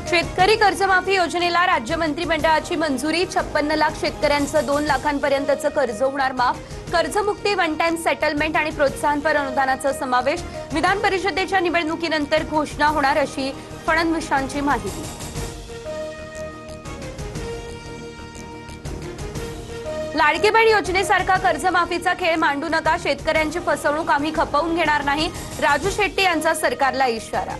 शेतकरी कर्जमाफी योजनेला राज्य मंत्रिमंडळाची मंजुरी 56 लाख शेतकऱ्यांचं 2 लाखांपर्यंतचं कर्ज होणार माफ। कर्जमुक्ती, वन टाइम सेटलमेंट आणि प्रोत्साहनपर अनुदानाचा समावेश। विधान परिषदेच्या निवडणुकीनंतर घोषणा होणार अशी फडणवीसांची माहिती। लाडकी बहीण योजनेसारखा कर्जमाफीचा खेळ मांडू नका, शेतकऱ्यांची फसवणूक आम्ही खपवून घेणार नाही, राजू शेट्टी यांचा सरकारला इशारा।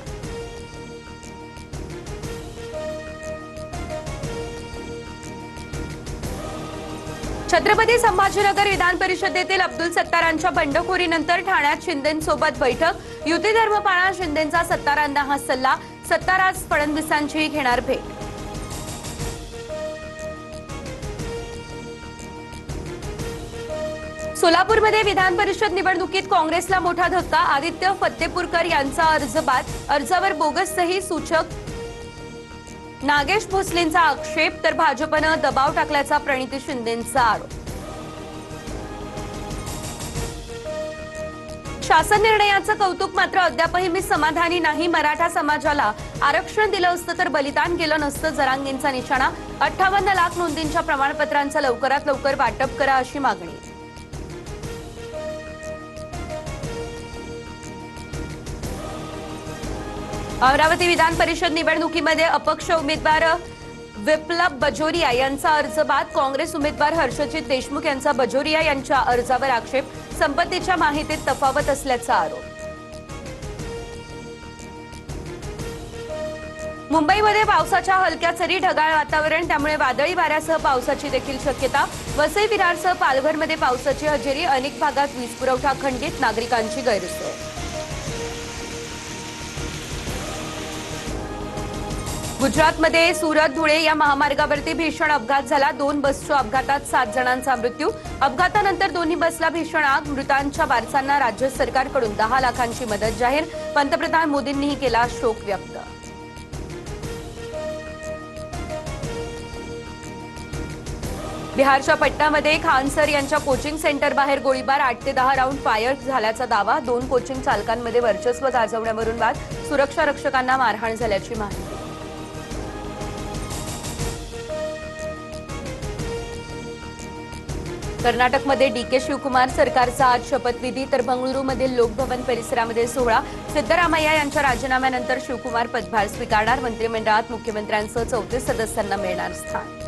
छत्रपती संभाजीनगर विधान परिषदेतील अब्दुल सत्तारांच्या बंडखोरीनंतर ठाण्यात शिंदेंसोबत बैठक। युती धर्म पाळा, शिंदेंचा सत्तारांना हा सल्ला। सत्तार आज फडणवीसांची घेणार भेट। सोलापूरमध्ये विधान परिषद निवडणुकीत काँग्रेसला मोठा धक्का। आदित्य फत्तेपूरकर यांचा अर्ज बाद, अर्जावर बोगस सही सूचक। नागेश भोसलेंचा आक्षेप, तर भाजपनं दबाव टाकल्याचा प्रणिती शिंदेंचा आरोप। शासन निर्णयाचं कौतुक, मात्र अद्यापही मी समाधानी नाही। मराठा समाजाला आरक्षण दिलं असतं तर बलिदान केलं नसतं, जरांगेंचा निशाणा। 58 लाख नोंदींच्या प्रमाणपत्रांचं लवकरात लवकर वाटप करा अशी मागणी। अमरावती विधान परिषद निवडणुकीमध्ये अपक्ष उमेदवार विप्लव बजोरिया यांचा अर्ज बाद। काँग्रेस उमेदवार हर्षजित देशमुख यांचा बजोरिया यांच्या अर्जावर आक्षेप, संपत्तीच्या माहितीत तफावत असल्याचा आरोप। मुंबईमध्ये पावसाच्या हलक्या सरी, ढगाळ वातावरण, त्यामुळे वादळी वाऱ्यासह पावसाची देखील शक्यता। वसई विरारसह पालघरमध्ये पावसाची हजेरी, अनेक भागात वीज पुरवठा खंडित, नागरिकांची गैरसोय। गुजरातमध्ये सुरत धुळे या महामार्गावरती भीषण अपघात झाला। 2 बसच्या अपघातात 7 जणांचा मृत्यू। अपघातानंतर दोन्ही बसला भीषण आग। मृतांच्या वारसांना राज्य सरकारकडून 10 लाखांची मदत जाहीर। पंतप्रधान मोदींनीही केला शोक व्यक्त। बिहारच्या पटनामध्ये खानसर यांच्या कोचिंग सेंटर बाहेर गोळीबार, 8 ते 10 राऊंड फायर झाल्याचा दावा। 2 कोचिंग चालकांमध्ये वर्चस्व गाजवण्यावरून वाद, सुरक्षा रक्षकांना मारहाण झाल्याची माहिती। कर्नाटकमध्ये डीके शिवकुमार सरकारचा आज शपथविधी, तर बंगळुरूमधील लोकभवन परिसरामध्ये सोहळा। सिद्धरामय्या यांच्या राजीनाम्यानंतर शिवकुमार पदभार स्वीकारणार। मंत्रिमंडळात मुख्यमंत्र्यांसह 34 सदस्यांना मिळणार स्थान।